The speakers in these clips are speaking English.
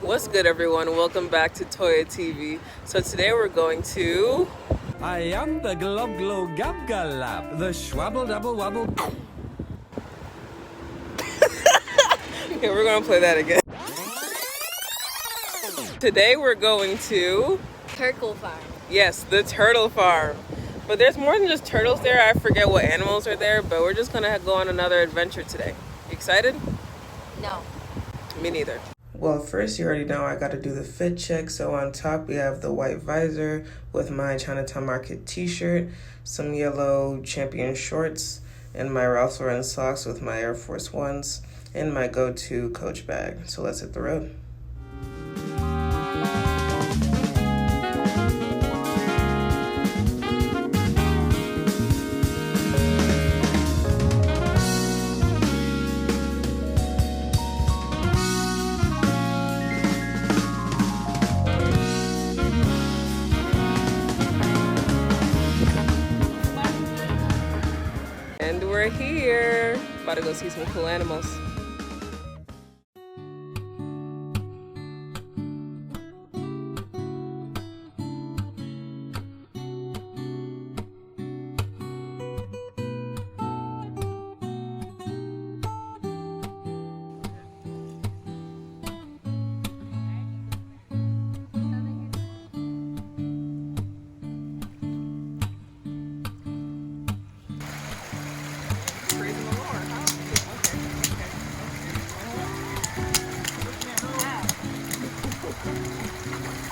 What's good, everyone? Welcome back to Toya TV. So today we're going to... I am the glob glow gab galab, the schwabble double wobble. Okay, we're gonna play that again. Today we're going to... Turtle farm. Yes, the turtle farm. But there's more than just turtles there. I forget what animals are there, but we're just gonna go on another adventure today. You excited? No. Me neither. Well, first, you already know I got to do the fit check. So on top, we have the white visor with my Chinatown Market t-shirt, some yellow Champion shorts, and my Ralph Lauren socks with my Air Force Ones, and my go-to Coach bag. So let's hit the road. And we're here. About to go see some cool animals.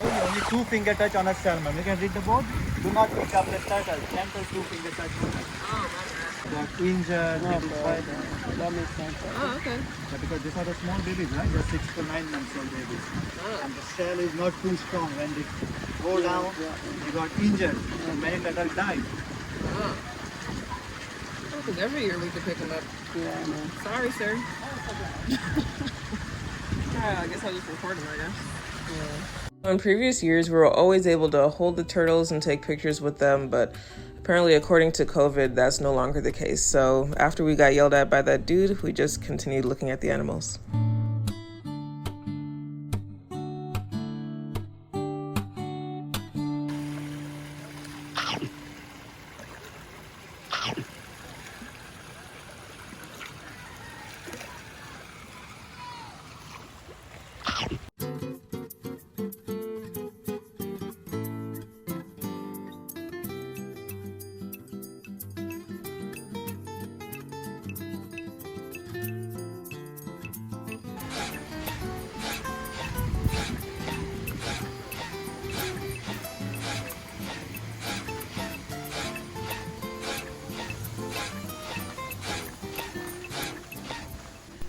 Only two-finger touch on a salmon. You can read the board. Do not pick up the turtle. Gentle two-finger touch. Got injured, maybe fight. That makes sense. Oh, okay. But because these are the small babies, right? They're 6 to 9 months old babies. And the shell is not too strong. When they go down, they got injured. And many turtles died. Because every year we could pick them up. Yeah, I know. Sorry, sir. I guess I'll just record them, I guess. Yeah. In previous years, we were always able to hold the turtles and take pictures with them, but apparently, according to COVID, that's no longer the case. So after we got yelled at by that dude, we just continued looking at the animals.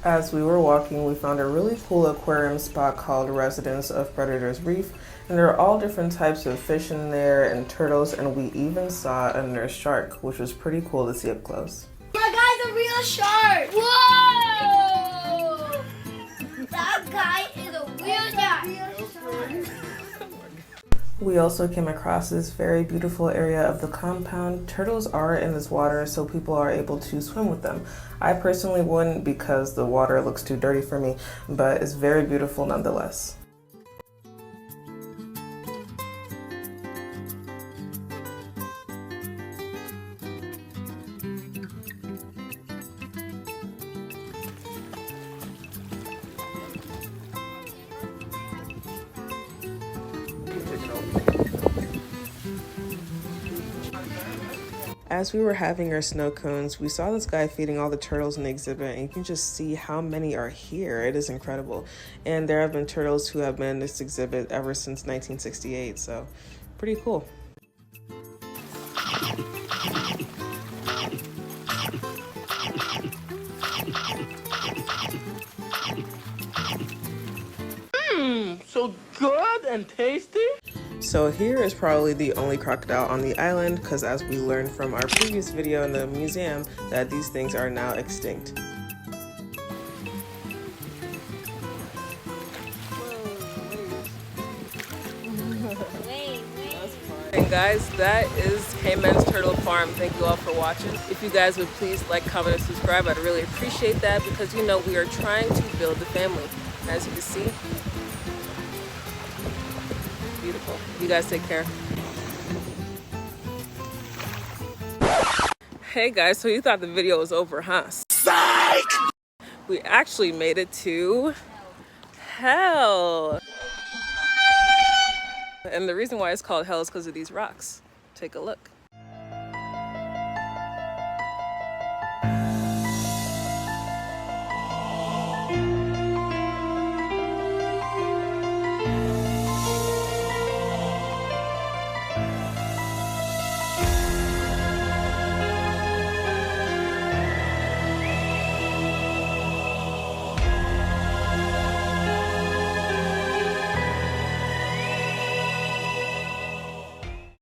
As we were walking, we found a really cool aquarium spot called Residence of Predators Reef, and there are all different types of fish in there and turtles, and we even saw a nurse shark, which was pretty cool to see up close. That guy's a real shark! Whoa! That guy is a real shark! We also came across this very beautiful area of the compound. Turtles are in this water, so people are able to swim with them. I personally wouldn't because the water looks too dirty for me, but it's very beautiful nonetheless. As we were having our snow cones, we saw this guy feeding all the turtles in the exhibit, and you can just see how many are here. It is incredible. And there have been turtles who have been in this exhibit ever since 1968, so pretty cool. So good and tasty. So here is probably the only crocodile on the island, because as we learned from our previous video in the museum, that these things are now extinct. And guys, that is Cayman's Turtle Farm. Thank you all for watching. If you guys would please like, comment, and subscribe, I'd really appreciate that, because you know we are trying to build a family. As you can see, beautiful. You guys take care. Hey guys, so you thought the video was over, huh? Psych! We actually made it to hell. And the reason why it's called hell is because of these rocks. Take a look.